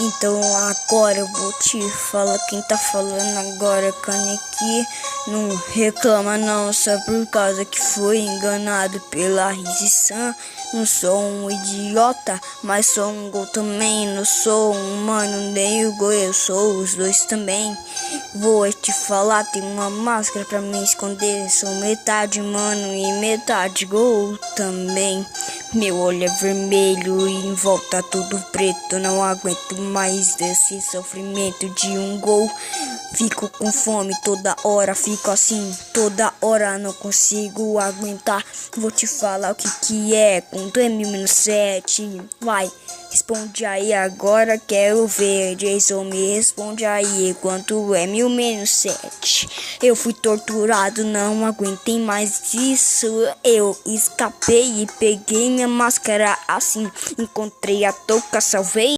Então agora eu vou te falar quem tá falando agora, Kaneki. Não reclama não, só por causa que foi enganado pela Rize-san. Não sou um idiota, mas sou um gol também. Não sou um humano nem o gol, eu sou os dois também. Vou te falar, tem uma máscara pra me esconder. Sou metade humano e metade gol também. Meu olho é vermelho e em volta tudo preto. Não aguento mais desse sofrimento de um gol. Fico com fome toda hora, fico assim toda hora, não consigo aguentar. Vou te falar o que é, quanto é 1000-7, vai, responde aí agora, quero ver. Jason, me responde aí, quanto é 1000-7? Eu fui torturado, não aguentei mais isso. Eu escapei e peguei minha máscara assim, encontrei a touca, salvei.